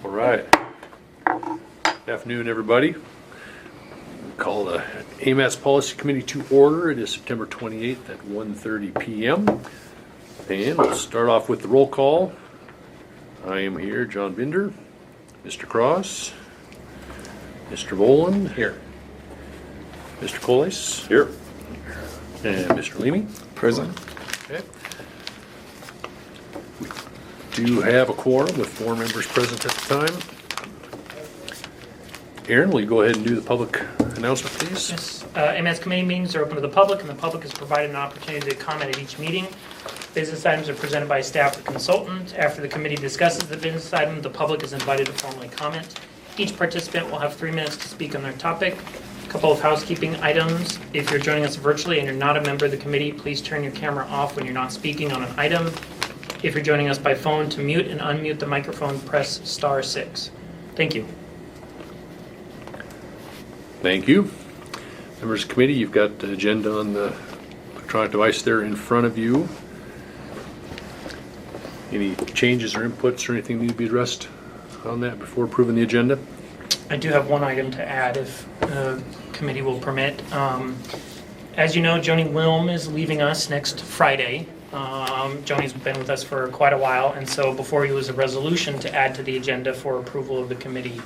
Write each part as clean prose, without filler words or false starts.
All right. Good afternoon, everybody. Call the AMATS Policy Committee to order. It is September 28th at 1:30 p.m. And we'll start off with the roll call. I am here, John Binder, Mr. Cross, Mr. Volan. Here. Mr. Coles. Here. And Mr. Leamy. Present. Okay. We do have a quorum with 4 members present at the time. Aaron, will you go ahead and do the public announcement, please? Yes. AMATS committee meetings are open to the public, and the public is provided an opportunity to comment at each meeting. Business items are presented by staff or consultant. After the committee discusses the business item, the public is invited to formally comment. Each participant will have 3 minutes to speak on their topic. A couple of housekeeping items. If you're joining us virtually and you're not a member of the committee, please turn your camera off when you're not speaking on an item. If you're joining us by phone, to mute and unmute the microphone, press *6. Thank you. Thank you. Members of the committee, you've got the agenda on the electronic device there in front of you. Any changes or inputs or anything need to be addressed on that before approving the agenda? I do have one item to add if the committee will permit. As you know, Joni Wilm is leaving us next Friday. Joni's been with us for quite a while, and so before you was a resolution to add to the agenda for approval of the committee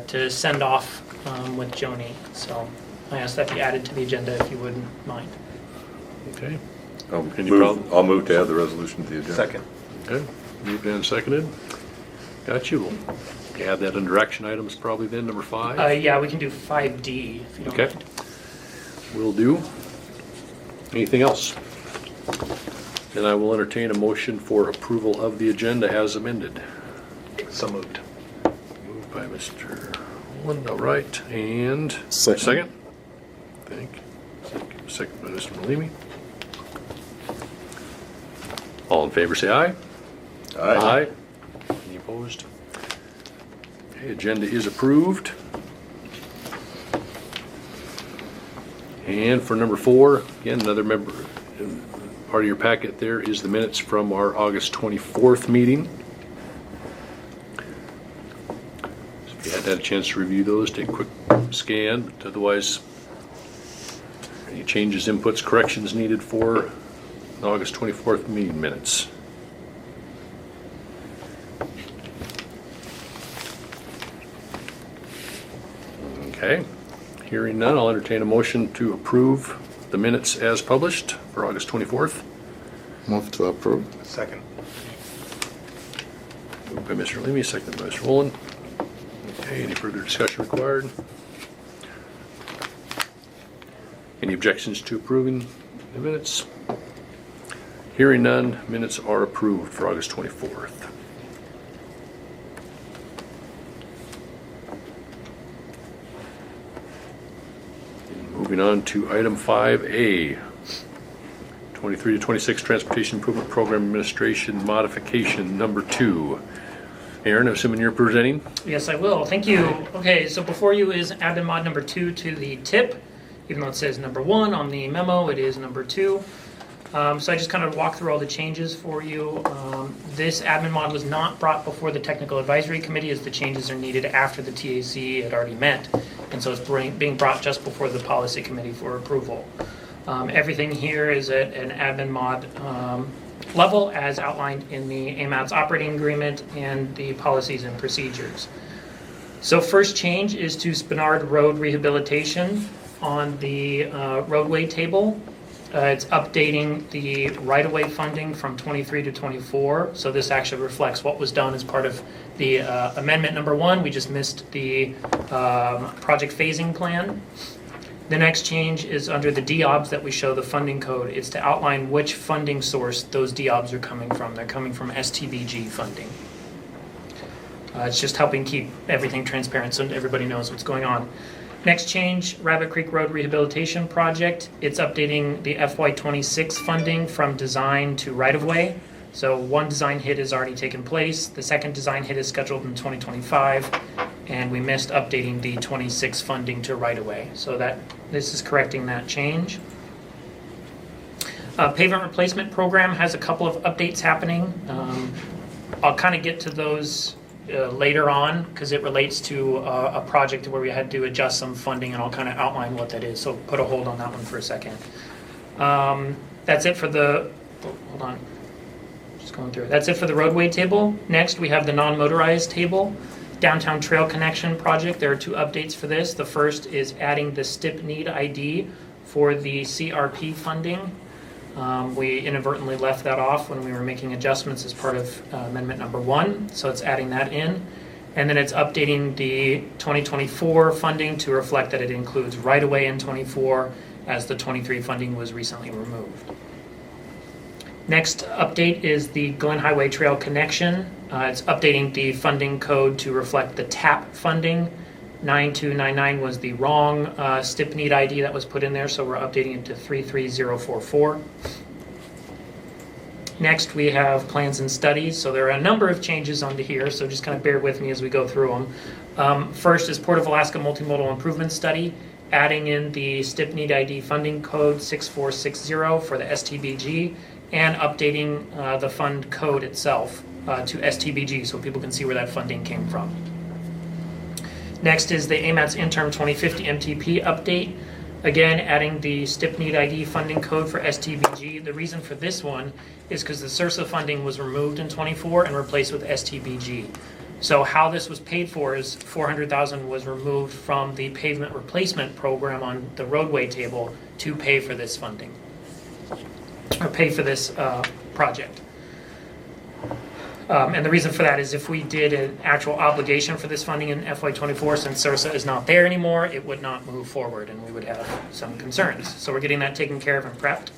to send off with Joni. So I ask that be added to the agenda if you wouldn't mind. Okay. I'll move to add the resolution to the agenda. Second. Okay. Moved and seconded. Got you. We'll add that under action items probably then, number 5. Yeah, we can do 5D if you don't Okay. mind. Will do. Anything else? Then I will entertain a motion for approval of the agenda as amended. So moved. Moved by Mr. Holland, all right, and Second. Thank you. Second by Mr. Malimi. All in favor, say aye. Aye. Any opposed? Okay, agenda is approved. And for number 4, again, another member, part of your packet there is the minutes from our August 24th meeting. So if you hadn't had a chance to review those, take a quick scan, but otherwise, any changes, inputs, corrections needed for the August 24th meeting minutes? Okay, hearing none, I'll entertain a motion to approve the minutes as published for August 24th. Move to approve. Second. Moved by Mr. Leamy, seconded by Mr. Wolin. Okay, any further discussion required? Any objections to approving the minutes? Hearing none, minutes are approved for August 24th. Moving on to item 5A, 23 to 26 Transportation Improvement Program Administration Modification number 2. Aaron, assuming you're presenting? Yes, I will. Thank you. Okay, so before you is admin mod number 2 to the tip. Even though it says number 1 on the memo, it is number 2. So I just kind of walk through all the changes for you. This admin mod was not brought before the Technical Advisory Committee as the changes are needed after the TAC had already met. And so it's being brought just before the Policy Committee for approval. Everything here is at an admin mod level as outlined in the AMATS operating agreement and the policies and procedures. So first change is to Spinard Road rehabilitation on the roadway table. It's updating the right-of-way funding from 23 to 24. So this actually reflects what was done as part of the amendment number 1. We just missed the project phasing plan. The next change is under the DOBs that we show the funding code. It's to outline which funding source those DOBs are coming from. They're coming from STBG funding. It's just helping keep everything transparent so everybody knows what's going on. Next change, Rabbit Creek Road Rehabilitation Project. It's updating the FY26 funding from design to right-of-way. So one design hit has already taken place. The second design hit is scheduled in 2025. And we missed updating the 26 funding to right-of-way. So this is correcting that change. Pavement replacement program has a couple of updates happening. I'll kind of get to those later on because it relates to a project where we had to adjust some funding, and I'll kind of outline what that is. So put a hold on that one for a second. That's it for the, hold on, just going through it. That's it for the roadway table. Next, we have the non-motorized table. Downtown Trail Connection project. There are 2 updates for this. The first is adding the STIP need ID for the CRP funding. We inadvertently left that off when we were making adjustments as part of amendment number 1, so it's adding that in. And then it's updating the 2024 funding to reflect that it includes right-of-way in 24 as the 23 funding was recently removed. Next update is the Glen Highway Trail Connection. It's updating the funding code to reflect the TAP funding. 9299 was the wrong STIP need ID that was put in there, so we're updating it to 33044. Next, we have plans and studies. So there are a number of changes onto here, so just kind of bear with me as we go through them. First is Port of Alaska Multimodal Improvement Study, adding in the STIP need ID funding code 6460 for the STBG, and updating the fund code itself to STBG so people can see where that funding came from. Next is the AMATS Interim 2050 MTP update. Again, adding the STIP need ID funding code for STBG. The reason for this one is because the CRSA funding was removed in 24 and replaced with STBG. So how this was paid for is $400,000 was removed from the pavement replacement program on the roadway table to pay for this funding, or pay for this project. And the reason for that is if we did an actual obligation for this funding in FY24, since CRSA is not there anymore, it would not move forward and we would have some concerns. So we're getting that taken care of and prepped.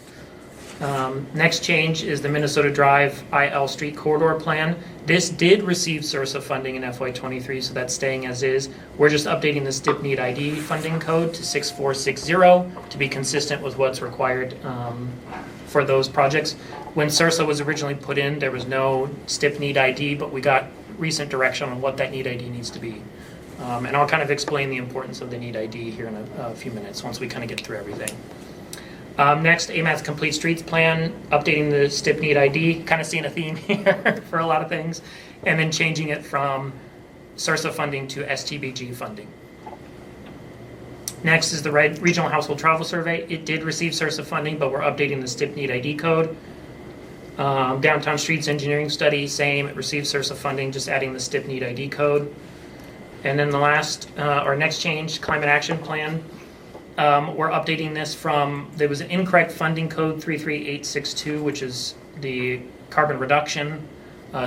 Next change is the Minnesota Drive IL Street Corridor Plan. This did receive CRSA funding in FY23, so that's staying as is. We're just updating the STIP need ID funding code to 6460 to be consistent with what's required for those projects. When CRSA was originally put in, there was no STIP need ID, but we got recent direction on what that need ID needs to be. And I'll kind of explain the importance of the need ID here in a few minutes once we kind of get through everything. Next, AMAT's Complete Streets Plan, updating the STIP need ID, kind of seeing a theme here for a lot of things, and then changing it from CRSA funding to STBG funding. Next is the Regional Household Travel Survey. It did receive CRSA funding, but we're updating the STIP need ID code. Downtown Streets Engineering Study, same, it received CRSA funding, just adding the STIP need ID code. And then the last, our next change, Climate Action Plan. We're updating this from, there was an incorrect funding code 33862, which is the carbon reduction.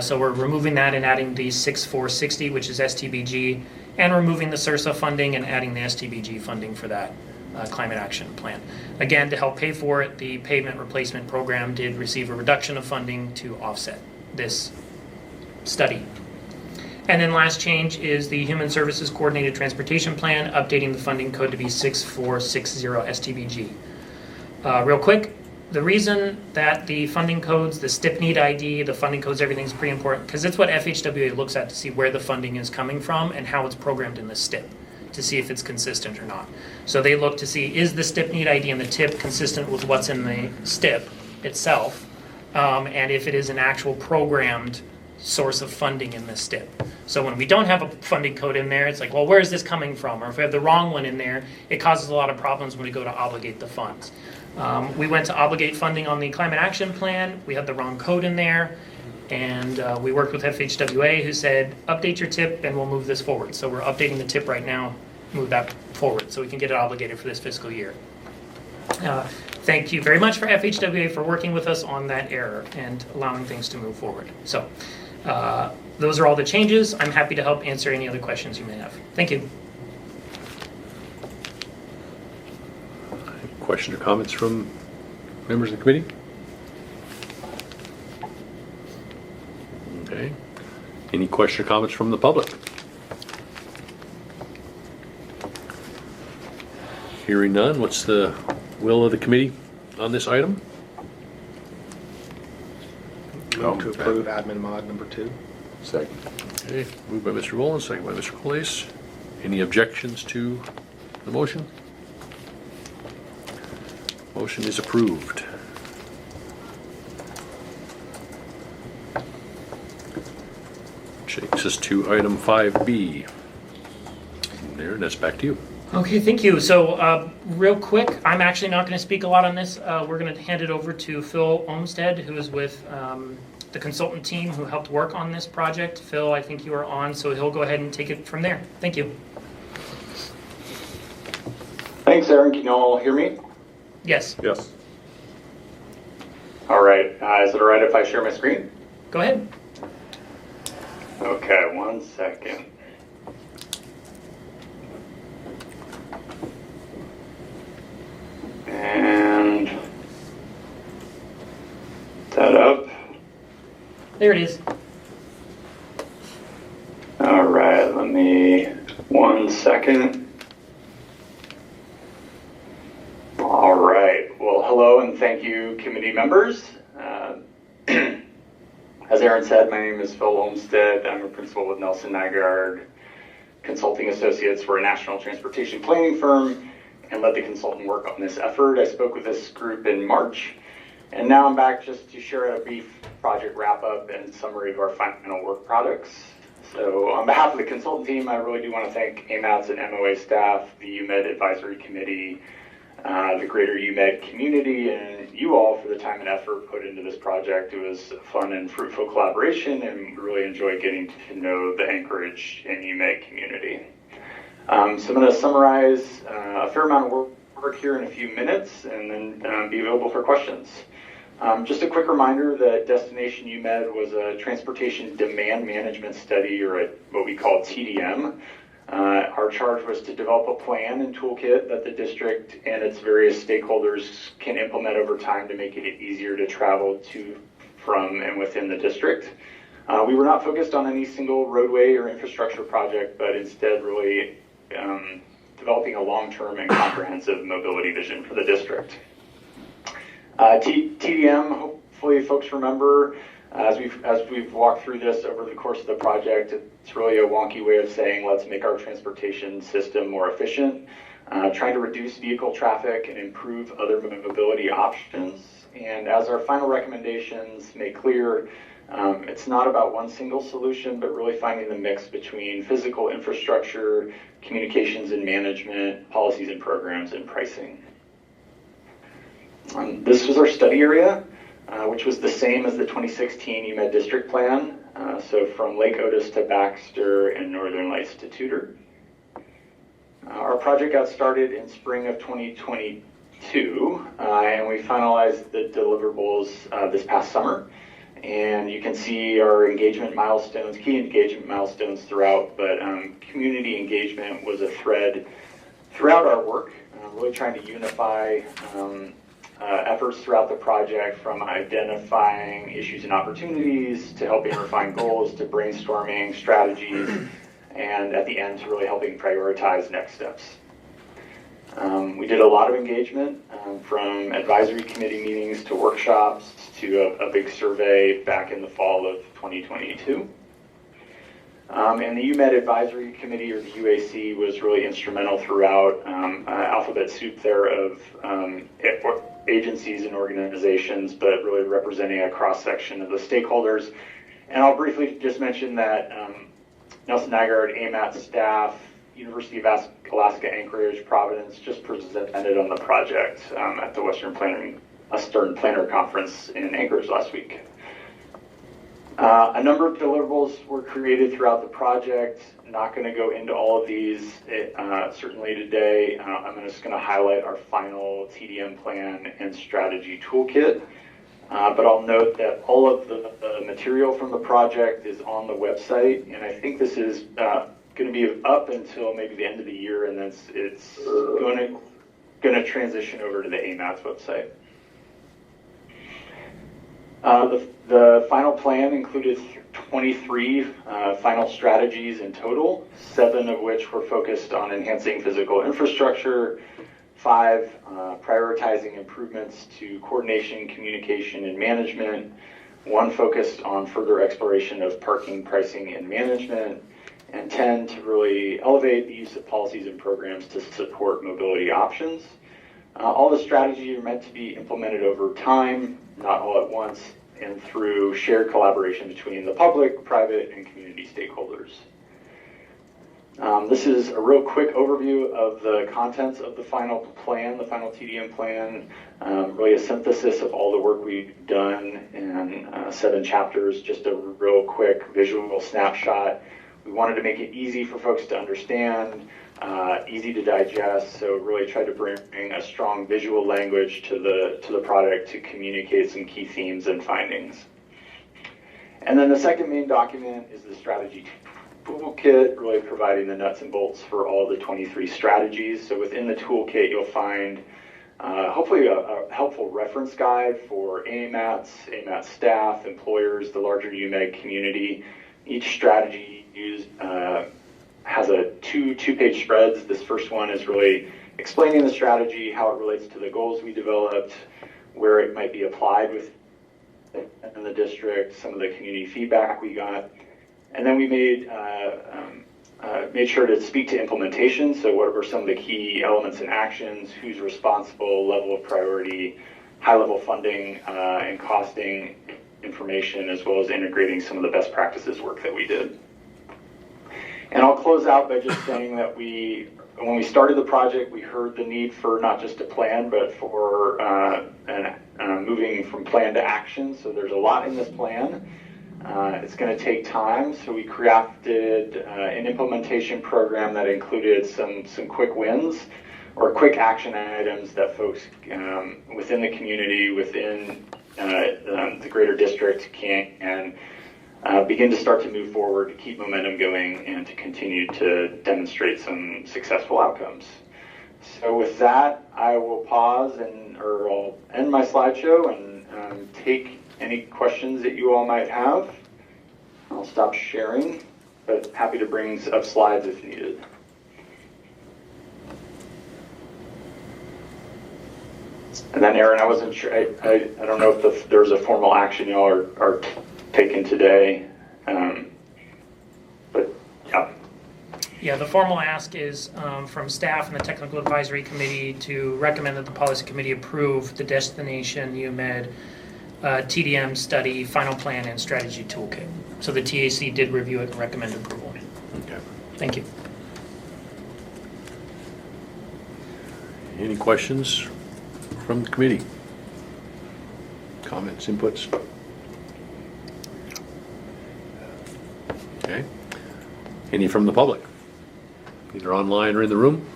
So we're removing that and adding the 6460, which is STBG, and removing the CRSA funding and adding the STBG funding for that climate action plan. Again, to help pay for it, the pavement replacement program did receive a reduction of funding to offset this study. And then last change is the Human Services Coordinated Transportation Plan, updating the funding code to be 6460 STBG. Real quick, the reason that the funding codes, the STIP need ID, the funding codes, everything's pretty important because it's what FHWA looks at to see where the funding is coming from and how it's programmed in the STIP to see if it's consistent or not. So they look to see, is the STIP need ID and the TIP consistent with what's in the STIP itself, and if it is an actual programmed source of funding in the STIP. So when we don't have a funding code in there, it's like, well, where is this coming from? Or if we have the wrong one in there, it causes a lot of problems when we go to obligate the funds. We went to obligate funding on the climate action plan. We had the wrong code in there. And we worked with FHWA who said, update your TIP and we'll move this forward. So we're updating the TIP right now, move that forward so we can get it obligated for this fiscal year. Thank you very much for FHWA for working with us on that error and allowing things to move forward. So those are all the changes. I'm happy to help answer any other questions you may have. Thank you. Questions or comments from members of the committee? Okay. Any questions or comments from the public? Hearing none, what's the will of the committee on this item? Move to approve admin mod number 2. Second. Okay, moved by Mr. Rowland, second by Mr. Colace. Any objections to the motion? Motion is approved. Shake. Takes us to item 5B. Darren, that's back to you. Okay, thank you. So, real quick, I'm actually not going to speak a lot on this. We're going to hand it over to Phil Olmsted, who is with the consultant team who helped work on this project. Phil, I think you are on, so he'll go ahead and take it from there. Thank you. Thanks, Aaron. Can you all hear me? Yes, Yes. All right. Is it all right if I share my screen? go ahead. Okay, 1 second. And that up. There it is. All right, let me 1 second. All right. Well, hello and thank you, committee members. As Aaron said, my name is Phil Olmsted. I'm a principal with Nelson Nygaard Consulting Associates. We're a national transportation planning firm and led the consultant work on this effort. I spoke with this group in March, and now I'm back just to share a brief project wrap-up and summary of our final work products. So on behalf of the consultant team, I really do want to thank AMATS and MOA staff, the UMED Advisory Committee, the greater UMED community, and you all for the time and effort put into this project. It was a fun and fruitful collaboration, and we really enjoyed getting to know the Anchorage and UMED community. So I'm going to summarize a fair amount of work here in a few minutes, and then be available for questions. Just a quick reminder that Destination UMED was a transportation demand management study, or what we call TDM. Our charge was to develop a plan and toolkit that the district and its various stakeholders can implement over time to make it easier to travel to, from, and within the district. We were not focused on any single roadway or infrastructure project, but instead really developing a long-term and comprehensive mobility vision for the district. TDM, hopefully folks remember, as we've walked through this over the course of the project, it's really a wonky way of saying let's make our transportation system more efficient, trying to reduce vehicle traffic and improve other mobility options. And as our final recommendations make clear, it's not about one single solution, but really finding the mix between physical infrastructure, communications and management, policies and programs, and pricing. This was our study area, which was the same as the 2016 UMED district plan, so from Lake Otis to Baxter and Northern Lights to Tudor. Our project got started in spring of 2022, and we finalized the deliverables this past summer. And you can see our engagement milestones, key engagement milestones throughout, but community engagement was a thread throughout our work, really trying to unify efforts throughout the project, from identifying issues and opportunities to helping refine goals to brainstorming strategies, and at the end to really helping prioritize next steps. We did a lot of engagement, from advisory committee meetings to workshops to a big survey back in the fall of 2022. And the UMED Advisory Committee, or the UAC, was really instrumental throughout, alphabet soup there of agencies and organizations, but really representing a cross-section of the stakeholders. And I'll briefly just mention that Nelson Nygaard, AMAT staff, University of Alaska Anchorage, Providence just presented on the project at the Western Planner Conference in Anchorage last week. A number of deliverables were created throughout the project. Not going to go into all of these certainly today. I'm just going to highlight our final TDM plan and strategy toolkit. But I'll note that all of the material from the project is on the website, and I think this is going to be up until maybe the end of the year, and then it's going to transition over to the AMATS website. The final plan included 23 final strategies in total, 7 of which were focused on enhancing physical infrastructure, 5 prioritizing improvements to coordination, communication, and management, 1 focused on further exploration of parking, pricing, and management, and 10 to really elevate the use of policies and programs to support mobility options. All the strategies are meant to be implemented over time, not all at once. and through shared collaboration between the public, private, and community stakeholders. This is a real quick overview of the contents of the final plan, the final TDM plan, really a synthesis of all the work we've done in 7 chapters, just a real quick visual snapshot. We wanted to make it easy for folks to understand, easy to digest, so really tried to bring a strong visual language to the product to communicate some key themes and findings. And then the second main document is the strategy toolkit, really providing the nuts and bolts for all the 23 strategies. So within the toolkit, you'll find hopefully a helpful reference guide for AMATs, AMAT staff, employers, the larger UMED community. Each strategy used has a two-page spreads. This first one is really explaining the strategy, how it relates to the goals we developed, where it might be applied within the district, some of the community feedback we got. And then we made sure to speak to implementation. So what were some of the key elements and actions, who's responsible, level of priority, high-level funding and costing information, as well as integrating some of the best practices work that we did. And I'll close out by just saying that when we started the project, we heard the need for not just a plan, but for moving from plan to action. So there's a lot in this plan. It's going to take time, so we crafted an implementation program that included some quick wins or quick action items that folks within the community, within the greater district can begin to start to move forward, to keep momentum going, and to continue to demonstrate some successful outcomes. So with that, I will pause or I'll end my slideshow and take any questions that you all might have. I'll stop sharing, but happy to bring up slides if needed. And then Aaron, I wasn't sure, I don't know if there's a formal action y'all are taking today, but yeah. Yeah, the formal ask is from staff and the Technical Advisory Committee to recommend that the Policy Committee approve the Destination UMED TDM study, final plan, and strategy toolkit. So the TAC did review it and recommend approval. Okay. Thank you. Any questions from the committee? Comments, inputs? Okay. Any from the public? Either online or in the room?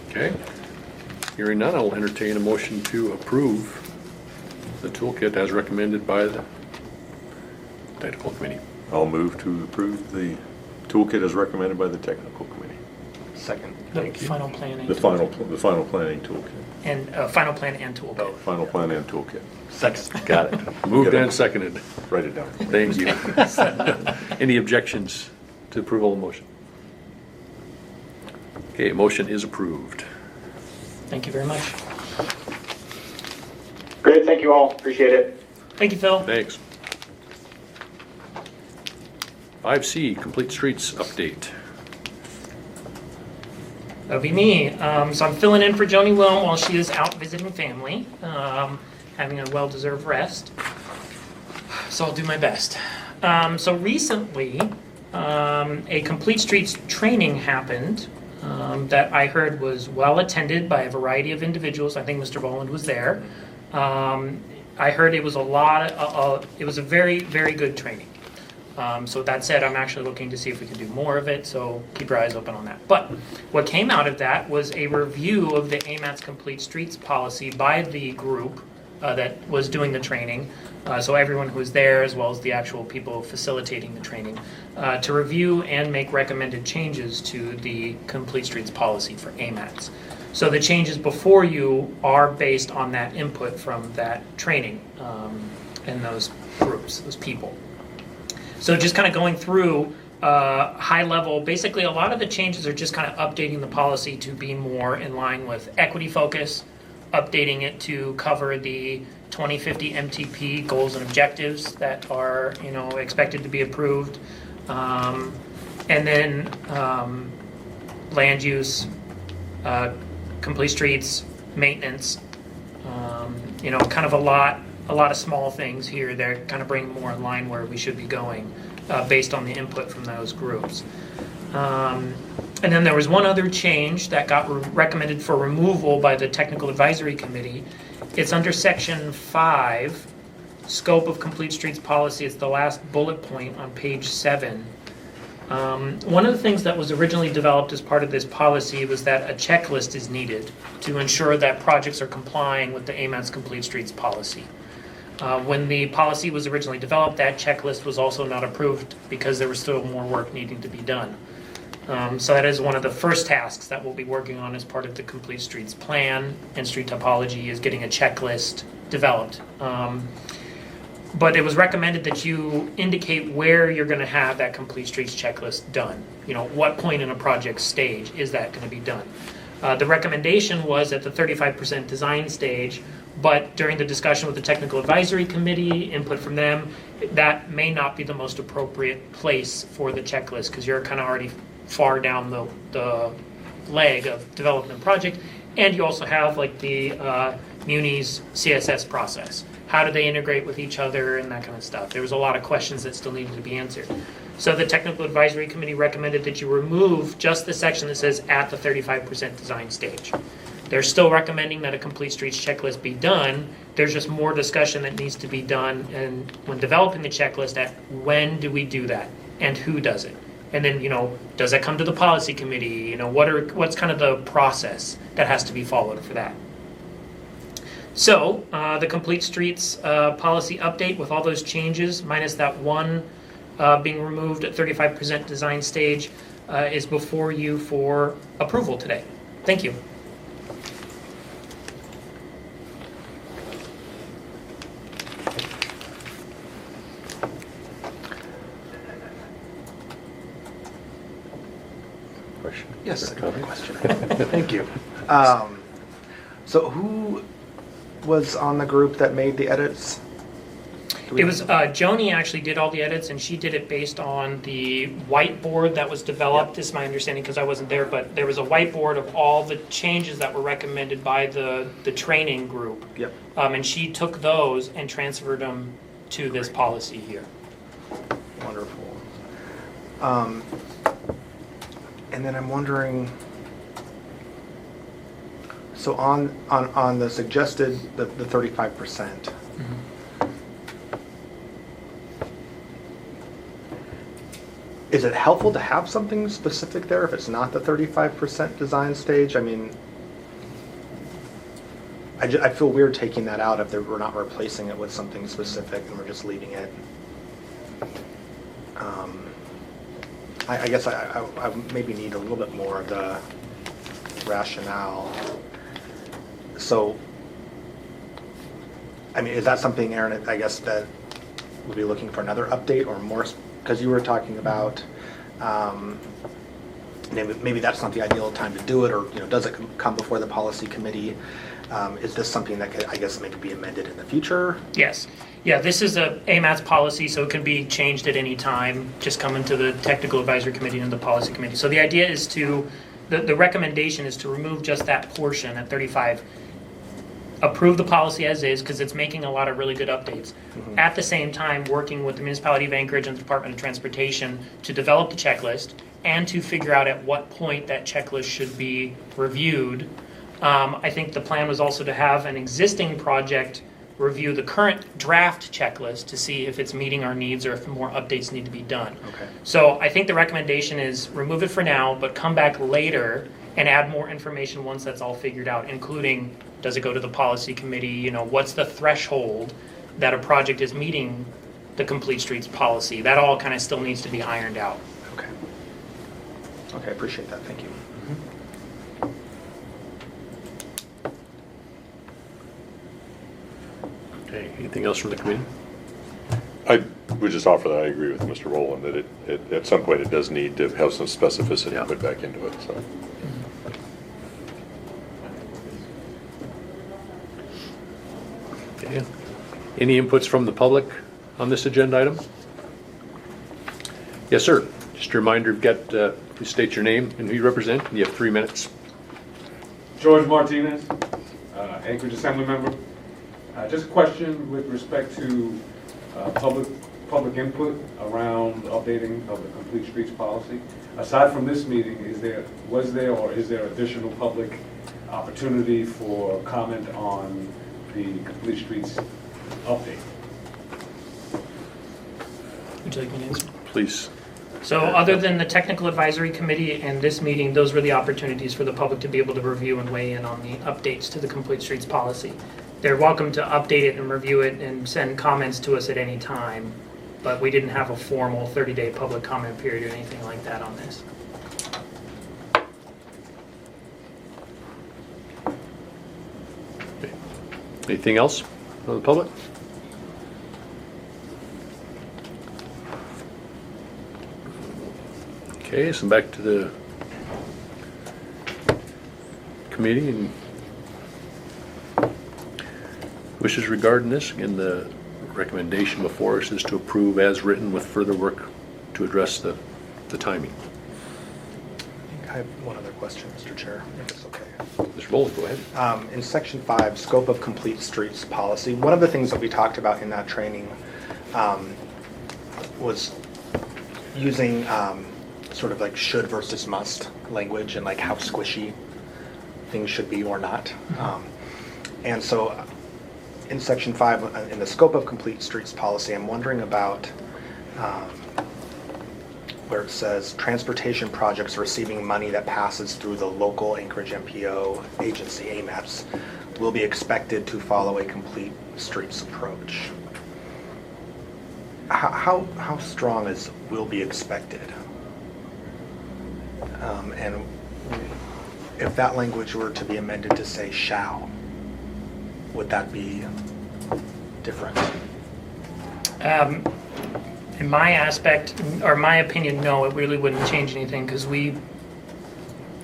Okay. Hearing none, I'll entertain a motion to approve the toolkit as recommended by the technical committee. I'll move to approve the toolkit as recommended by the technical committee. Second. The final planning. The final planning toolkit. And final plan and toolkit. Final plan and toolkit. Second. Got it. Moved and seconded. Write it down. Thank you. Any objections to approval of the motion? Okay, motion is approved. Thank you very much. Great, thank you all, appreciate it. Thank you, Phil. Thanks. 5C, Complete Streets Update. That'll be me. So I'm filling in for Joni Wilm while she is out visiting family, having a well-deserved rest. So I'll do my best. So recently, a Complete Streets training happened that I heard was well attended by a variety of individuals. I think Mr. Boland was there. I heard it was it was a very, very good training. So that said, I'm actually looking to see if we can do more of it, so keep your eyes open on that. But what came out of that was a review of the AMAT's Complete Streets policy by the group that was doing the training. So everyone who was there, as well as the actual people facilitating the training, to review and make recommended changes to the Complete Streets policy for AMATs. So the changes before you are based on that input from that training and those groups, those people. So just kind of going through high level, basically a lot of the changes are just kind of updating the policy to be more in line with equity focus, updating it to cover the 2050 MTP goals and objectives that are, expected to be approved, and then land use, complete streets, maintenance. Kind of a lot of small things here that kind of bring more in line where we should be going based on the input from those groups. And then there was one other change that got recommended for removal by the Technical Advisory Committee. It's under Section 5, Scope of Complete Streets Policy. It's the last bullet point on page 7. One of the things that was originally developed as part of this policy was that a checklist is needed to ensure that projects are complying with the AMAT's Complete Streets Policy. When the policy was originally developed, that checklist was also not approved because there was still more work needing to be done. So that is one of the first tasks that we'll be working on as part of the Complete Streets Plan and street topology is getting a checklist developed. But it was recommended that you indicate where you're going to have that Complete Streets checklist done. What point in a project stage is that going to be done? The recommendation was at the 35% design stage, but during the discussion with the Technical Advisory Committee, input from them, that may not be the most appropriate place for the checklist because you're kind of already far down the leg of development project, and you also have like the Muni's CSS process. How do they integrate with each other and that kind of stuff? There was a lot of questions that still needed to be answered. So the Technical Advisory Committee recommended that you remove just the section that says at the 35% design stage. They're still recommending that a Complete Streets checklist be done. There's just more discussion that needs to be done, and when developing the checklist, at when do we do that and who does it? And then, does that come to the policy committee? What's kind of the process that has to be followed for that? So the Complete Streets policy update with all those changes, minus that one being removed at 35% design stage, is before you for approval today. Thank you. Question? Yes, I Or have a comment? question. Thank you. So who was on the group that made the edits? It was Joni actually did all the edits, and she did it based on the whiteboard that was developed, is my understanding, because I wasn't there, but there was a whiteboard of all the changes that were recommended by the training group. Yep. And she took those and transferred them to this policy here. Wonderful. And then I'm wondering, so on the suggested, the 35%, is it helpful to have something specific there if it's not the 35% design stage? I mean, I feel weird taking that out if we're not replacing it with something specific and we're just leaving it. I guess I maybe need a little bit more of the rationale. So, I mean, is that something, Aaron, I guess that we'll be looking for another update or more? Because you were talking about maybe that's not the ideal time to do it, or does it come before the policy committee? Is this something that could, I guess, maybe be amended in the future? Yes. Yeah, this is a AMAT's policy, so it can be changed at any time. Just come into the Technical Advisory Committee and the Policy Committee. So the idea is the recommendation is to remove just that portion at 35, approve the policy as is, because it's making a lot of really good updates. Mm-hmm. At the same time, working with the Municipality of Anchorage and the Department of Transportation to develop the checklist and to figure out at what point that checklist should be reviewed. I think the plan was also to have an existing project review the current draft checklist to see if it's meeting our needs or if more updates need to be done. Okay. So I think the recommendation is remove it for now, but come back later and add more information once that's all figured out, including does it go to the policy committee, what's the threshold that a project is meeting the Complete Streets policy. That all kind of still needs to be ironed out. Okay. Okay, I appreciate that. Thank you. Okay, anything else from the committee? I would just offer that I agree with Mr. Rowland that it at some point it does need to have some specificity put back into it. So. Okay. Any inputs from the public on this agenda item? Yes, sir. Just a reminder, you've got, please state your name and who you represent, and you have 3 minutes. George Martinez. Anchorage Assembly member. Just a question with respect to public input around updating of the Complete Streets policy. Aside from this meeting, was there or is there additional public opportunity for comment on the Complete Streets update? Would you like me to answer? Please. So other than the technical advisory committee and this meeting, those were the opportunities for the public to be able to review and weigh in on the updates to the Complete Streets policy. They're welcome to update it and review it and send comments to us at any time, but we didn't have a formal 30-day public comment period or anything like that on this. Anything else from the public? Okay, so back to the committee and wishes regarding this. Again, the recommendation before us is to approve as written with further work to address the timing. I have one other question, Mr. Chair, if it's okay. Mr. Boland, go ahead. In Section 5, Scope of Complete Streets Policy, one of the things that we talked about in that training was using sort of like should versus must language and like how squishy things should be or not. And so in Section 5, in the Scope of Complete Streets Policy, I'm wondering about where it says transportation projects receiving money that passes through the local Anchorage MPO agency, AMAPS, will be expected to follow a complete streets approach. How strong is will be expected? And if that language were to be amended to say shall, would that be different? In my aspect, or my opinion, no, it really wouldn't change anything because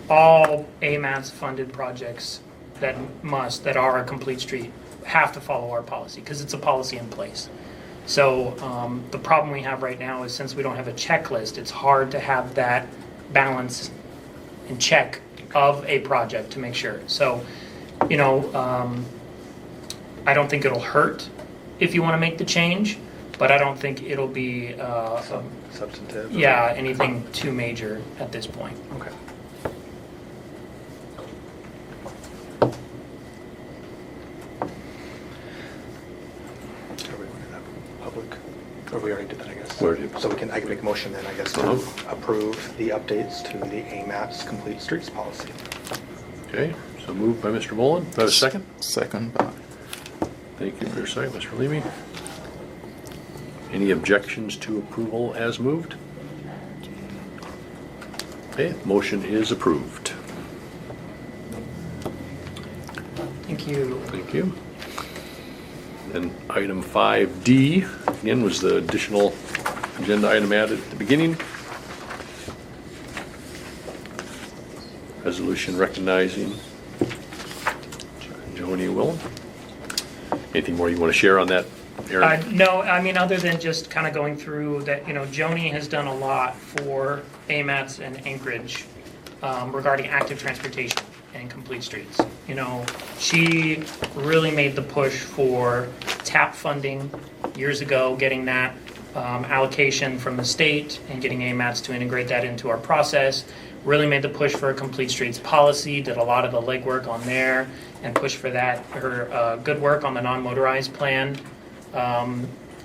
all AMATS funded projects that are a complete street have to follow our policy because it's a policy in place. So the problem we have right now is since we don't have a checklist, it's hard to have that balance and check of a project to make sure. So, I don't think it'll hurt if you want to make the change, but I don't think it'll be Substantive? yeah, anything too major at this point. Okay. Are we going to have public? Or we already did that, I guess. We already did. So I can make a motion then, I guess, to approve the updates to the AMAPS Complete Streets Policy. Okay, so moved by Mr. Boland. Do I have a second? Second by. Thank you for your second, Mr. Leamy. Any objections to approval as moved? Okay, motion is approved. Thank you. Thank you. And item 5D, again, was the additional agenda item added at the beginning. Resolution recognizing Joni Willen. Anything more you want to share on that, Aaron? No, I mean, other than just kind of going through that, Joni has done a lot for AMATS and Anchorage regarding active transportation and complete streets. She really made the push for TAP funding years ago, getting that allocation from the state and getting AMATS to integrate that into our process. Really made the push for a complete streets policy, did a lot of the legwork on there and pushed for that. Her good work on the non-motorized plan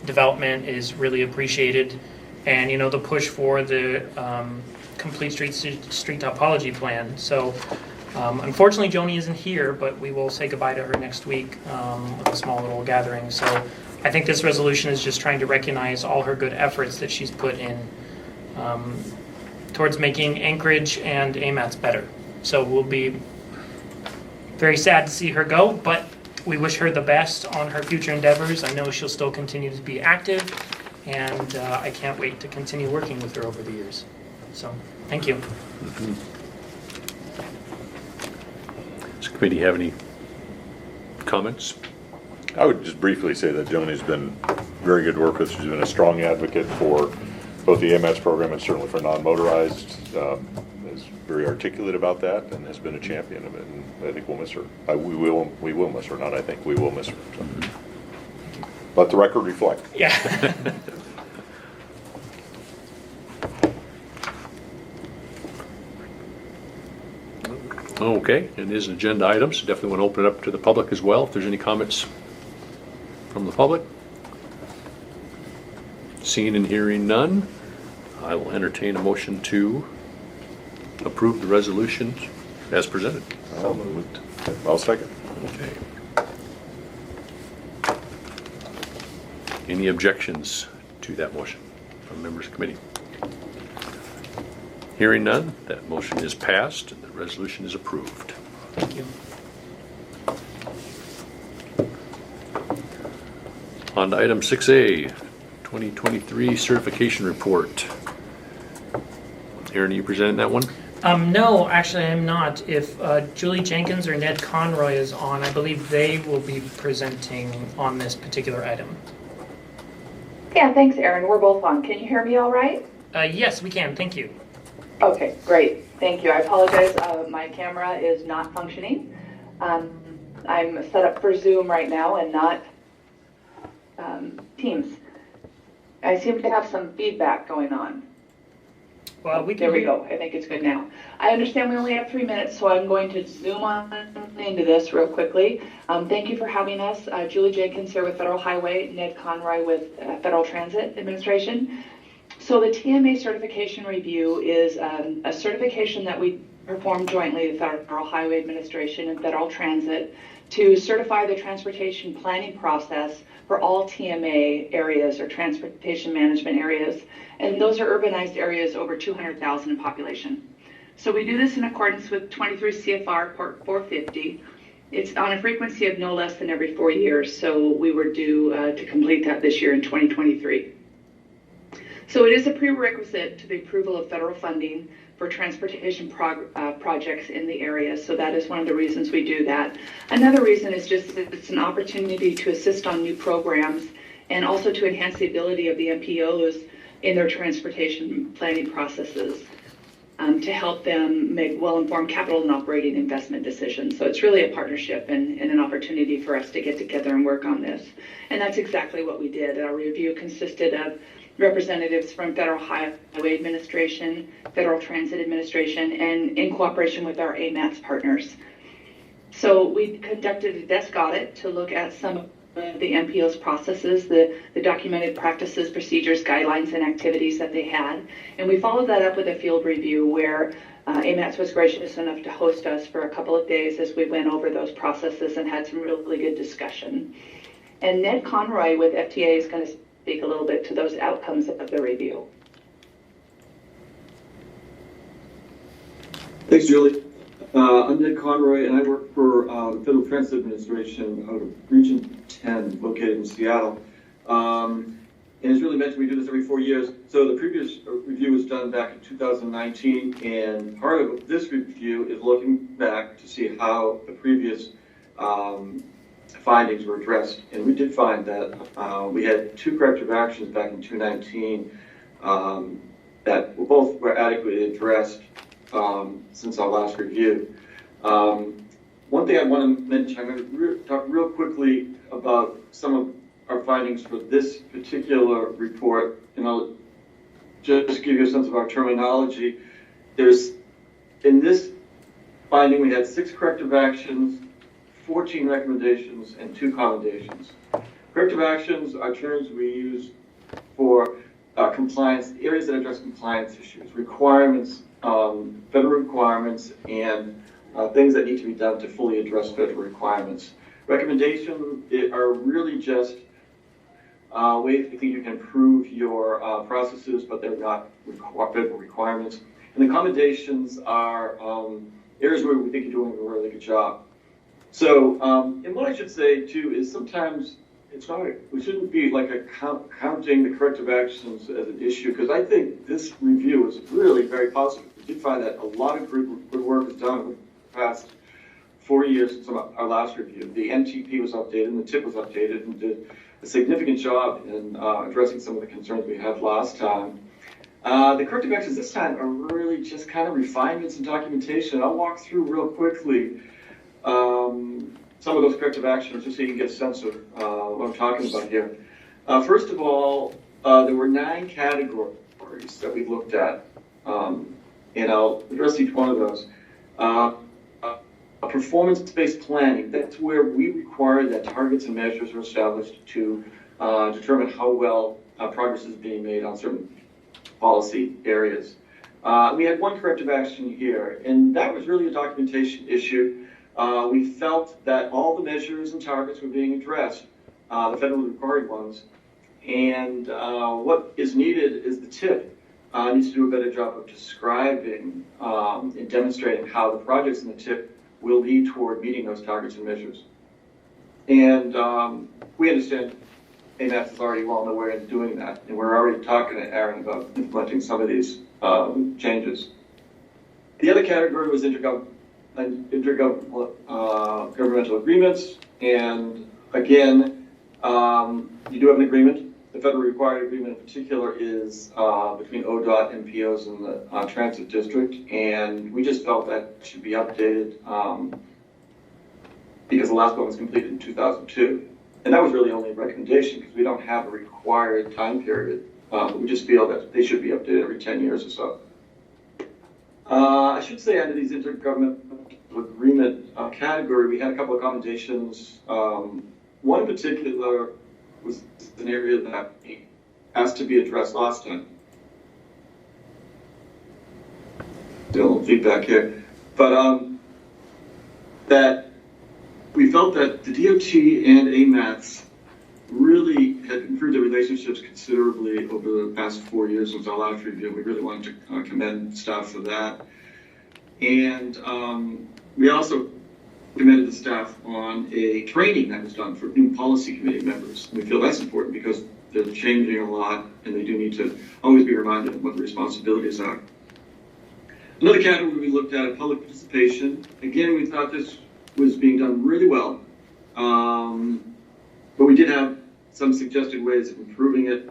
development is really appreciated. And, the push for the complete street topology plan. So unfortunately, Joni isn't here, but we will say goodbye to her next week with a small little gathering. So I think this resolution is just trying to recognize all her good efforts that she's put in towards making Anchorage and AMATS better. So we'll be very sad to see her go, but we wish her the best on her future endeavors. I know she'll still continue to be active, and I can't wait to continue working with her over the years. So, thank you. Does the committee have any comments? I would just briefly say that Joni's been very good to work with. She's been a strong advocate for both the AMATS program and certainly for non-motorized. Has very articulate about that and has been a champion of it, and I think we'll miss her. We will miss her, not I think, we will miss her. So. Let the record reflect. Yeah. Okay, and these agenda items, definitely want to open it up to the public as well, if there's any comments from the public. Seeing and hearing none, I will entertain a motion to approve the resolutions as presented. So moved. I'll second. Okay. Any objections to that motion from members of the committee? Hearing none, that motion is passed and the resolution is approved. Thank you. On to item 6A, 2023 certification report. Aaron, are you presenting that one? No, actually, I'm not. If Julie Jenkins or Ned Conroy is on, I believe they will be presenting on this particular item. Yeah, thanks, Erin. We're both on. Can you hear me all right? Yes, we can. Thank you. Okay, great. Thank you. I apologize. My camera is not functioning. I'm set up for Zoom right now and not Teams. I seem to have some feedback going on. Well, we can. There we go. I think it's good now. I understand we only have 3 minutes, so I'm going to zoom on into this real quickly. Thank you for having us. Julie Jenkins here with Federal Highway, Ned Conroy with Federal Transit Administration. So the TMA certification review is a certification that we perform jointly with Federal Highway Administration and Federal Transit to certify the transportation planning process for all TMA areas or transportation management areas. And those are urbanized areas over 200,000 in population. So we do this in accordance with 23 CFR Part 450. It's on a frequency of no less than every 4 years. So we were due to complete that this year in 2023. So it is a prerequisite to the approval of federal funding for transportation projects in the area. So that is one of the reasons we do that. Another reason is just that it's an opportunity to assist on new programs and also to enhance the ability of the MPOs in their transportation planning processes to help them make well-informed capital and operating investment decisions. So it's really a partnership and an opportunity for us to get together and work on this. And that's exactly what we did. Our review consisted of representatives from Federal Highway Administration, Federal Transit Administration, and in cooperation with our AMATS partners. So we conducted a desk audit to look at some of the MPO's processes, the documented practices, procedures, guidelines, and activities that they had. And we followed that up with a field review where AMATS was gracious enough to host us for a couple of days as we went over those processes and had some really good discussion. And Ned Conroy with FTA is going to speak a little bit to those outcomes of the review. Thanks, Julie. I'm Ned Conroy, and I work for the Federal Transit Administration out of Region 10, located in Seattle. And as Julie mentioned, we do this every 4 years. So the previous review was done back in 2019, and part of this review is looking back to see how the previous findings were addressed. And we did find that we had 2 corrective actions back in 2019 that both were adequately addressed since our last review. One thing I want to mention, I'm going to talk real quickly about some of our findings for this particular report, and I'll just give you a sense of our terminology. In this finding, we had 6 corrective actions, 14 recommendations, and 2 commendations. Corrective actions are terms we use for compliance, areas that address compliance issues, requirements, federal requirements, and things that need to be done to fully address federal requirements. Recommendations are really just ways we think you can improve your processes, but they're not federal requirements. And the commendations are areas where we think you're doing a really good job. So, and what I should say too is sometimes it's not, we shouldn't be like counting the corrective actions as an issue, because I think this review was really very positive. We did find that a lot of good work was done in the past 4 years since our last review. The NTP was updated and the TIP was updated and did a significant job in addressing some of the concerns we had last time. The corrective actions this time are really just kind of refinements and documentation. I'll walk through real quickly some of those corrective actions just so you can get a sense of what I'm talking about here. First of all, there were 9 categories that we looked at, and I'll address each one of those. Performance-based planning, that's where we require that targets and measures are established to determine how well progress is being made on certain policy areas. We had 1 corrective action here, and that was really a documentation issue. We felt that all the measures and targets were being addressed, the federally required ones, and what is needed is the TIP needs to do a better job of describing and demonstrating how the projects in the TIP will lead toward meeting those targets and measures. And we understand AMATS is already well on the way in doing that, and we're already talking to Aaron about implementing some of these changes. The other category was intergovernmental agreements, and again, you do have an agreement. The federal required agreement in particular is between ODOT, MPOs, and the Transit District, and we just felt that should be updated because the last one was completed in 2002. And that was really only a recommendation because we don't have a required time period. We just feel that they should be updated every 10 years or so. I should say under these intergovernmental agreement category, we had a couple of commendations. One in particular was an area that asked to be addressed last time. Still feedback here. But that we felt that the DOT and AMATS really had improved their relationships considerably over the past 4 years since our last review. We really wanted to commend staff for that. And we also commended the staff on a training that was done for new policy committee members. We feel that's important because they're changing a lot and they do need to always be reminded of what the responsibilities are. Another category we looked at, public participation. Again, we thought this was being done really well, but we did have some suggested ways of improving it.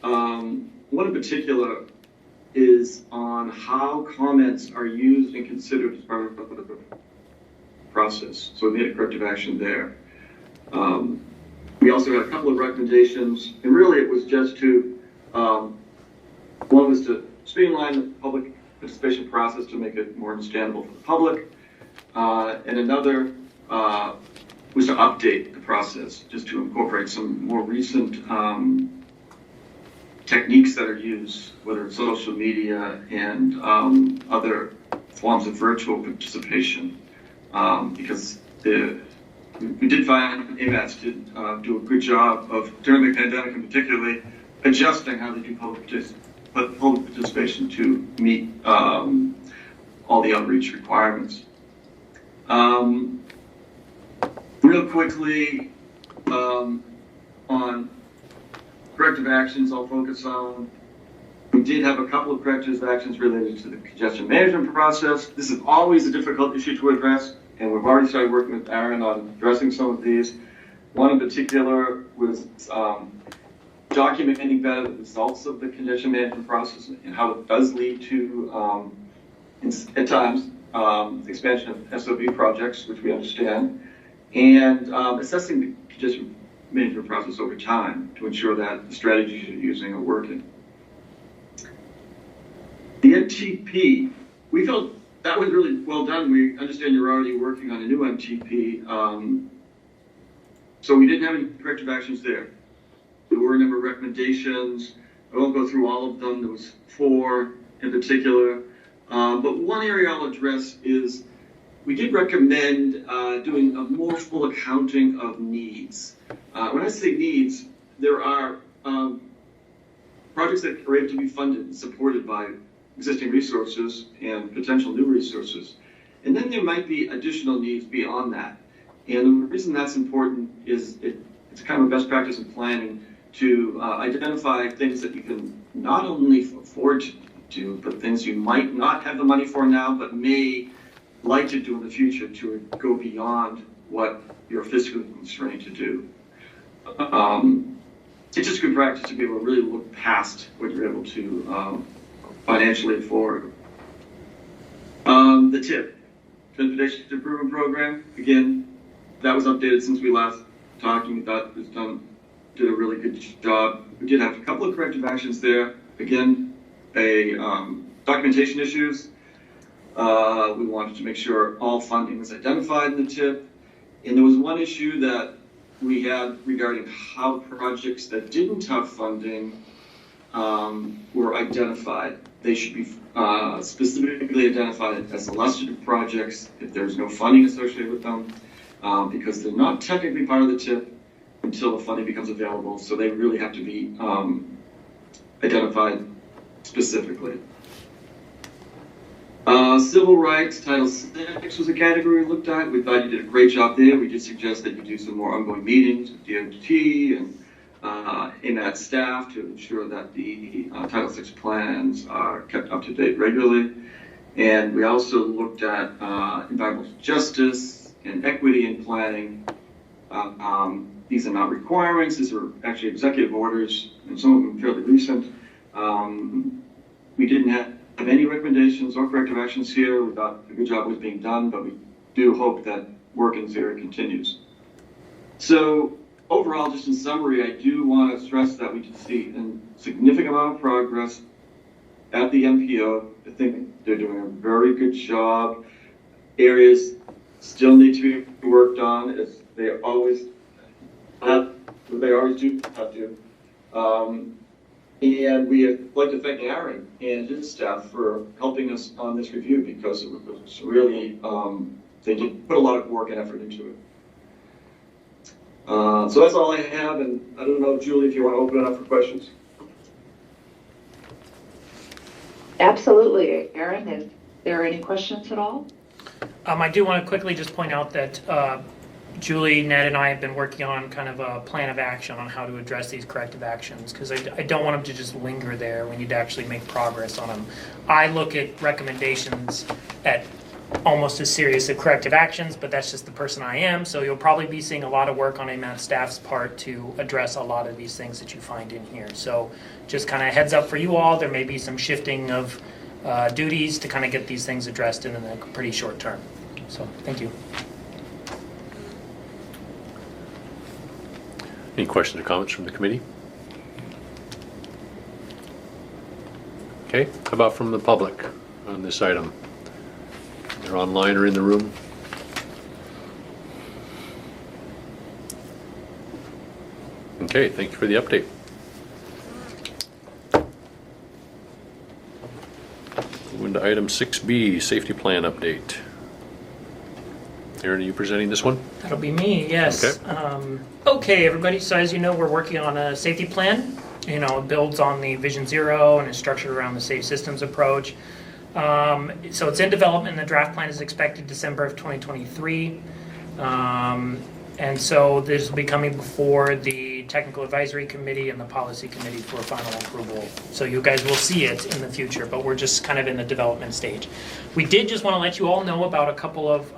One in particular is on how comments are used and considered as part of the process. So we made a corrective action there. We also had a couple of recommendations, and really it was just to, one was to streamline the public participation process to make it more understandable for the public, and another was to update the process, just to incorporate some more recent techniques that are used, whether it's social media and other forms of virtual participation, because we did find AMATS did do a good job of, during the pandemic and particularly, adjusting how they do public participation to meet all the outreach requirements. Real quickly, on corrective actions, I'll focus on, we did have a couple of corrective actions related to the congestion management process. This is always a difficult issue to address, and we've already started working with Aaron on addressing some of these. One in particular was documenting better the results of the congestion management process and how it does lead to, at times, expansion of SOB projects, which we understand, and assessing the congestion management process over time to ensure that the strategies you're using are working. The MTP, we felt that was really well done. We understand you're already working on a new MTP, so we didn't have any corrective actions there. There were a number of recommendations. I won't go through all of them. There was 4 in particular. But one area I'll address is we did recommend doing a more full accounting of needs. When I say needs, there are projects that are able to be funded and supported by existing resources and potential new resources. And then there might be additional needs beyond that. And the reason that's important is it's kind of a best practice in planning to identify things that you can not only afford to do, but things you might not have the money for now, but may like to do in the future to go beyond what you're physically constrained to do. It's just good practice to be able to really look past what you're able to financially for. The TIP, Transportation Improvement Program, again, that was updated since we last talking. We thought it was did a really good job. We did have a couple of corrective actions there. Again, documentation issues. We wanted to make sure all funding was identified in the TIP. And there was one issue that we had regarding how projects that didn't have funding were identified. They should be specifically identified as illustrative projects if there's no funding associated with them, because they're not technically part of the TIP until the funding becomes available. So they really have to be identified specifically. Civil rights, Title VI was a category we looked at. We thought you did a great job there. We did suggest that you do some more ongoing meetings with DOT and IMAT staff to ensure that the Title VI plans are kept up to date regularly. And we also looked at environmental justice and equity in planning. These are not requirements. These are actually executive orders, and some of them fairly recent. We didn't have any recommendations or corrective actions here. We thought a good job was being done, but we do hope that work in this area continues. So overall, just in summary, I do want to stress that we can see a significant amount of progress at the MPO. I think they're doing a very good job. Areas still need to be worked on, as they always have, they always do have to. And we'd like to thank Aaron and his staff for helping us on this review, because it was really, they did put a lot of work and effort into it. So that's all I have, and I don't know, Julie, if you want to open it up for questions. Absolutely. Aaron, is there any questions at all? I do want to quickly just point out that Julie, Ned, and I have been working on kind of a plan of action on how to address these corrective actions, because I don't want them to just linger there. We need to actually make progress on them. I look at recommendations at almost as serious as corrective actions, but that's just the person I am. So you'll probably be seeing a lot of work on AMAT staff's part to address a lot of these things that you find in here. So just kind of heads up for you all, there may be some shifting of duties to kind of get these things addressed in a pretty short term. So thank you. Any questions or comments from the committee? Okay, how about from the public on this item? They're online or in the room? Okay, thank you for the update. Moving to item 6B, safety plan update. Aaron, are you presenting this one? That'll be me, yes. Okay. Okay, everybody, so as you know, we're working on a safety plan. You know, it builds on the Vision Zero and is structured around the safe systems approach. So it's in development, and the draft plan is expected December of 2023. And so this will be coming before the Technical Advisory Committee and the Policy Committee for final approval. So you guys will see it in the future, but we're just kind of in the development stage. We did just want to let you all know about a couple of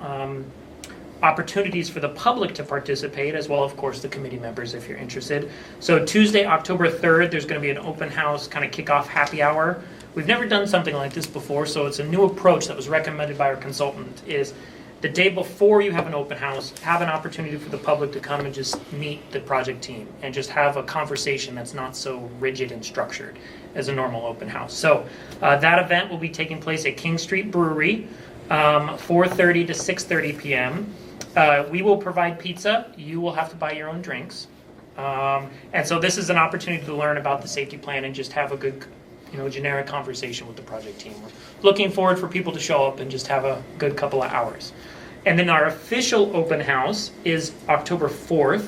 opportunities for the public to participate, as well, of course, the committee members if you're interested. So Tuesday, October 3rd, there's going to be an open house kind of kickoff happy hour. We've never done something like this before, so it's a new approach that was recommended by our consultant. Is the day before you have an open house, have an opportunity for the public to come and just meet the project team and just have a conversation that's not so rigid and structured as a normal open house. So that event will be taking place at King Street Brewery, 4:30 to 6:30 p.m. We will provide pizza. You will have to buy your own drinks. And so this is an opportunity to learn about the safety plan and just have a good, generic conversation with the project team. We're looking forward for people to show up and just have a good couple of hours. And then our official open house is October 4th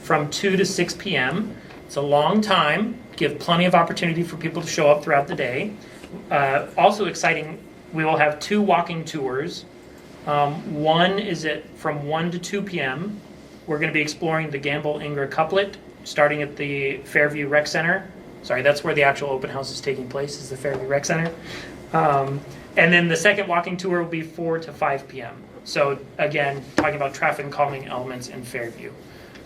from 2 to 6 p.m. It's a long time. Give plenty of opportunity for people to show up throughout the day. Also exciting, we will have 2 walking tours. One is from 1 to 2 p.m. We're going to be exploring the Gamble-Ingra couplet, starting at the Fairview Rec Center. Sorry, that's where the actual open house is taking place, is the Fairview Rec Center. And then the second walking tour will be 4 to 5 p.m. So again, talking about traffic calming elements in Fairview.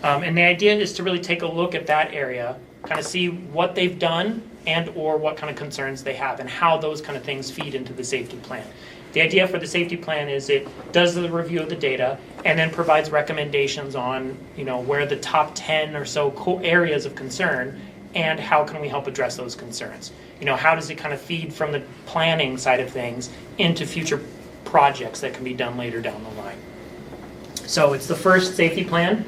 And the idea is to really take a look at that area, kind of see what they've done and or what kind of concerns they have and how those kind of things feed into the safety plan. The idea for the safety plan is it does the review of the data and then provides recommendations on, where the top 10 or so areas of concern and how can we help address those concerns. How does it kind of feed from the planning side of things into future projects that can be done later down the line. So it's the first safety plan.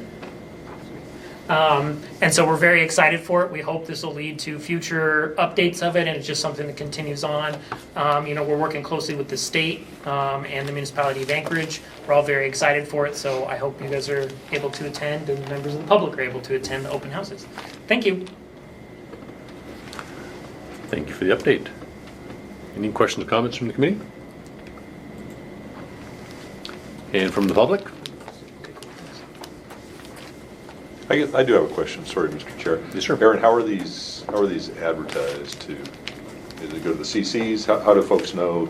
And so we're very excited for it. We hope this will lead to future updates of it, and it's just something that continues on. We're working closely with the state and the municipality of Anchorage. We're all very excited for it, so I hope you guys are able to attend and members of the public are able to attend the open houses. Thank you. Thank you for the update. Any questions or comments from the committee? And from the public? I do have a question, sorry, Mr. Chair. Yes, sir. Aaron, how are these advertised to, does it go to the CCs? How do folks know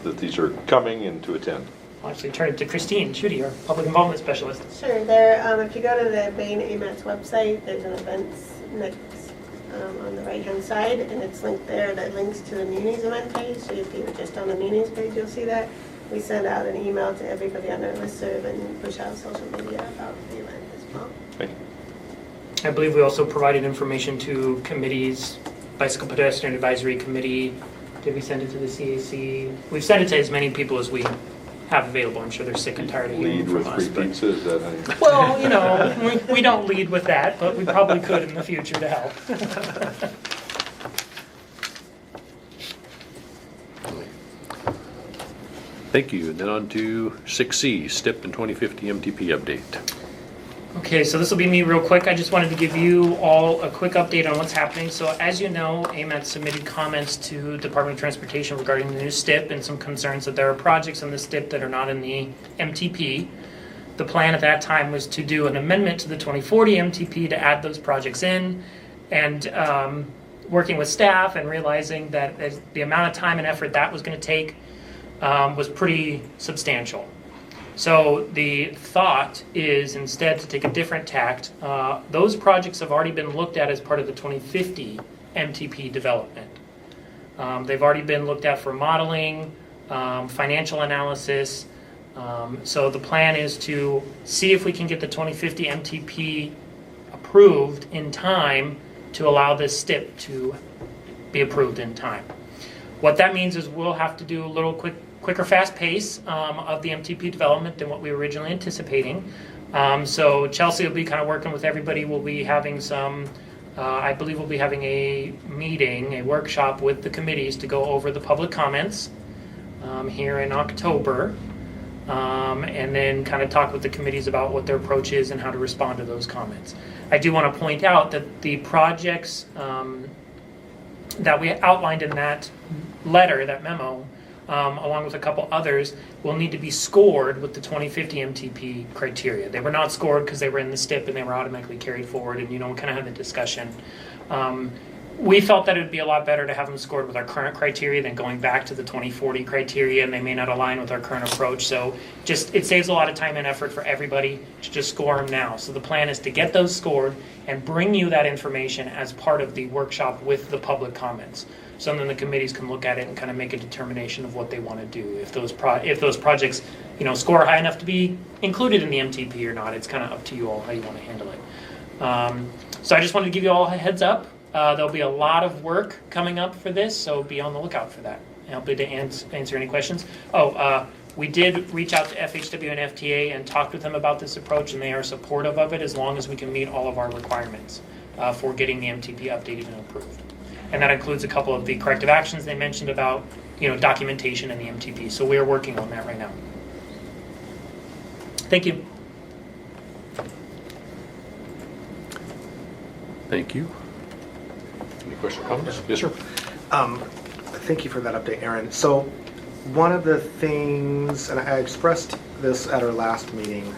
that these are coming and to attend? I'll actually turn it to Christine Schutte, our public involvement specialist. Sure. There, if you go to the Bain AMAT's website, there's an events next on the right-hand side, and it's linked there. That links to the Munis event page. So if you're just on the Munis page, you'll see that. We send out an email to everybody on our listserv and push out social media about the event as well. Thank you. I believe we also provided information to committees, Bicycle Pedestrian Advisory Committee. Did we send it to the CAC? We've sent it to as many people as we have available. I'm sure they're sick and tired of hearing Lead from with us. free pizza, is that how you? Well, we don't lead with that, but we probably could in the future to help. Thank you. And then on to 6C, STIP and 2050 MTP update. Okay, so this will be me real quick. I just wanted to give you all a quick update on what's happening. So as you know, AMAT submitted comments to Department of Transportation regarding the new STIP and some concerns that there are projects in the STIP that are not in the MTP. The plan at that time was to do an amendment to the 2040 MTP to add those projects in, and working with staff and realizing that the amount of time and effort that was going to take was pretty substantial. So the thought is instead to take a different tact. Those projects have already been looked at as part of the 2050 MTP development. They've already been looked at for modeling, financial analysis. So the plan is to see if we can get the 2050 MTP approved in time to allow this STIP to be approved in time. What that means is we'll have to do a little quicker, fast pace of the MTP development than what we were originally anticipating. So Chelsea will be kind of working with everybody. We'll be having I believe we'll be having a meeting, a workshop with the committees to go over the public comments here in October. And then kind of talk with the committees about what their approach is and how to respond to those comments. I do want to point out that the projects that we outlined in that letter, that memo, along with a couple others, will need to be scored with the 2050 MTP criteria. They were not scored because they were in the STIP and they were automatically carried forward, and we kind of had the discussion. We felt that it would be a lot better to have them scored with our current criteria than going back to the 2040 criteria, and they may not align with our current approach. So it saves a lot of time and effort for everybody to just score them now. So the plan is to get those scored and bring you that information as part of the workshop with the public comments. So then the committees can look at it and kind of make a determination of what they want to do. If those projects, score high enough to be included in the MTP or not, it's kind of up to you all how you want to handle it. So I just wanted to give you all a heads up. There'll be a lot of work coming up for this, so be on the lookout for that. I'll be able to answer any questions. We did reach out to FHWA and FTA and talked with them about this approach, and they are supportive of it as long as we can meet all of our requirements for getting the MTP updated and approved. And that includes a couple of the corrective actions they mentioned about, documentation in the MTP. So we are working on that right now. Thank you. Thank you. Any questions or comments? Yes, sir. Thank you for that update, Aaron. So one of the things, and I expressed this at our last meeting,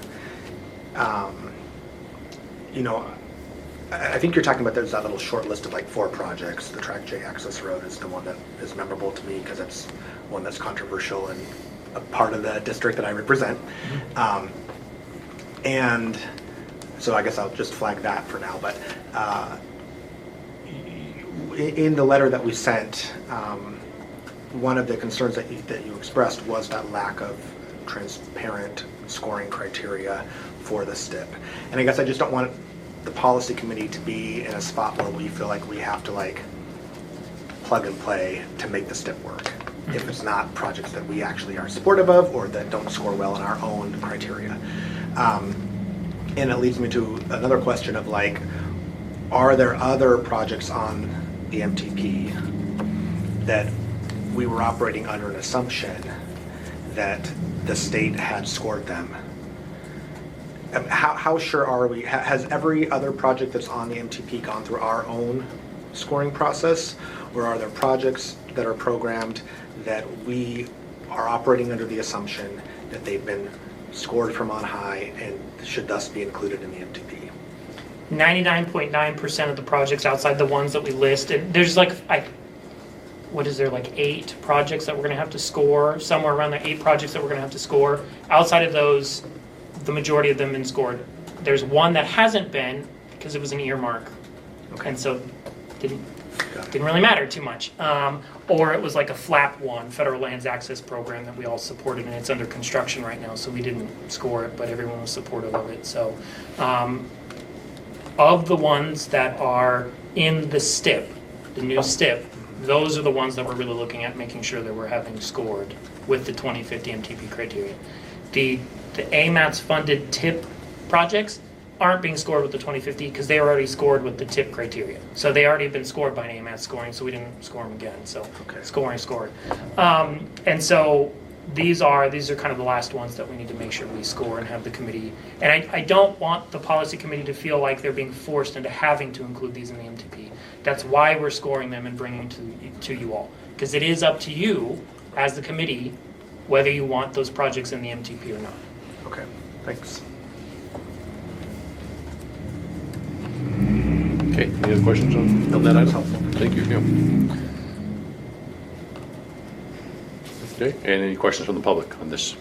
I think you're talking about there's that little short list of like 4 projects. The Track J access road is the one that is memorable to me because it's one that's controversial and a part of the district that I represent. And so I guess I'll just flag that for now. But in the letter that we sent, one of the concerns that you expressed was that lack of transparent scoring criteria for the STIP. And I guess I just don't want the policy committee to be in a spot where we feel like we have to like plug and play to make the STIP work if it's not projects that we actually are supportive of or that don't score well in our own criteria. And it leads me to another question of like, are there other projects on the MTP that we were operating under an assumption that the state had scored them? How sure are we? Has every other project that's on the MTP gone through our own scoring process? Or are there projects that are programmed that we are operating under the assumption that they've been scored from on high and should thus be included in the MTP? 99.9% of the projects outside the ones that we list, and there's like, what is there, like 8 projects that we're going to have to score, somewhere around there, 8 projects that we're going to have to score. Outside of those, the majority of them have been scored. There's one that hasn't been because it was an earmark, and so didn't really matter too much. Or it was like a FLAP one, Federal Lands Access Program, that we all supported, and it's under construction right now, so we didn't score it, but everyone was supportive of it. So of the ones that are in the STIP, the new STIP, those are the ones that we're really looking at, making sure that we're having scored with the 2050 MTP criteria. The AMATS funded TIP projects aren't being scored with the 2050 because they are already scored with the TIP criteria. So they already have been scored by an AMATS scoring, so we didn't score them again. So scored. And so these are kind of the last ones that we need to make sure we score and have the committee. And I don't want the policy committee to feel like they're being forced into having to include these in the MTP. That's why we're scoring them and bringing them to you all. Because it is up to you as the committee whether you want those projects in the MTP or not. Okay, thanks. Okay, any other questions on that item? Thank you, Jim. Okay, and any questions from the public on this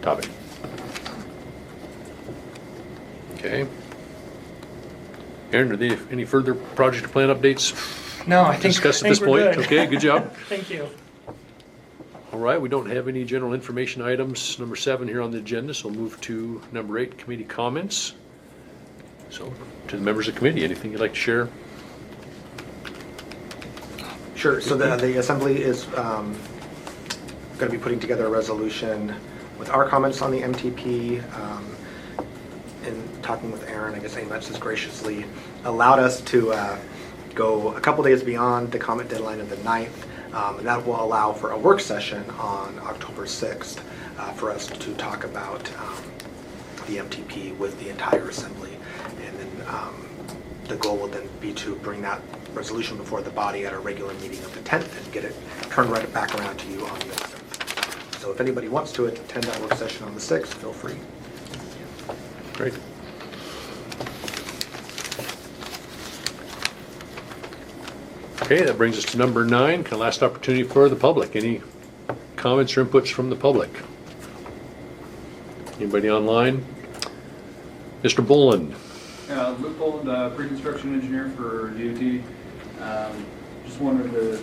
topic? Okay. Aaron, are there any further project or plan updates No, I think discussed at this point? Good. Okay, good job. Thank you. All right, we don't have any general information items, number 7 here on the agenda, so we'll move to number 8, committee comments. So, to the members of the committee, anything you'd like to share? Sure, so the Assembly is going to be putting together a resolution with our comments on the MTP. In talking with Aaron, I guess AMETS has graciously allowed us to go a couple days beyond the comment deadline of the 9th. And that will allow for a work session on October 6th for us to talk about the MTP with the entire Assembly. And then the goal will then be to bring that resolution before the body at a regular meeting of the 10th and get it turned right back around to you on the 7th. So if anybody wants to attend that work session on the 6th, feel free. Great. Okay, that brings us to number 9, kind of last opportunity for the public. Any comments or inputs from the public? Anybody online? Mr. Boland. Luke Boland, pre-construction engineer for DOT. Just wanted to,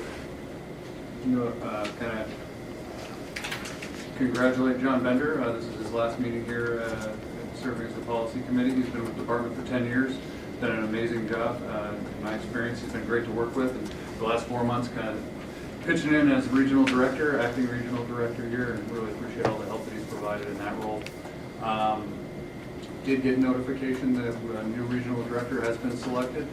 kind of congratulate John Bender. This is his last meeting here serving as the policy committee. He's been with the department for 10 years. Done an amazing job. In my experience, he's been great to work with. And the last 4 months, kind of pitching in as regional director, acting regional director here, and really appreciate all the help that he's provided in that role. Did get notification that a new regional director has been selected.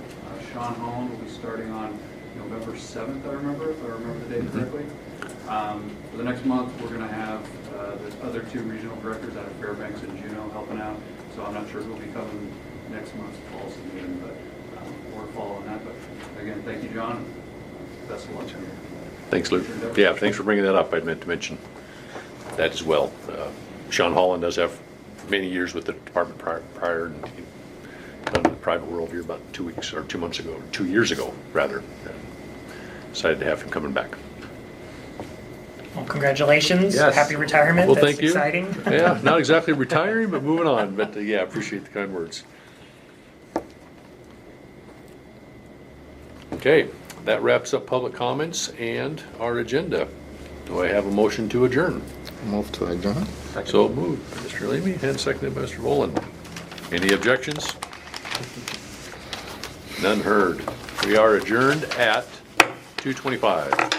Sean Holland will be starting on November 7th, I remember, if I remember the date correctly. For the next month, we're going to have the other 2 regional directors out of Fairbanks and Juneau helping out. So I'm not sure who will be coming next month's policy meeting, but we're following that. But again, thank you, John. Best of luck. Thanks, Luke. Yeah, thanks for bringing that up. I meant to mention that as well. Sean Holland does have many years with the department prior, and he got into the private world here about 2 weeks or 2 months ago, 2 years ago rather. Decided to have him coming back. Well, congratulations. Yes. Happy retirement. Well, That's thank you. Exciting. Yeah, not exactly retiring, but moving on. But yeah, appreciate the kind words. Okay, that wraps up public comments and our agenda. Do I have a motion to adjourn? Move to adjourn. So moved, Mr. Leamy, and seconded by Mr. Volin. Any objections? None heard. We are adjourned at 2:25.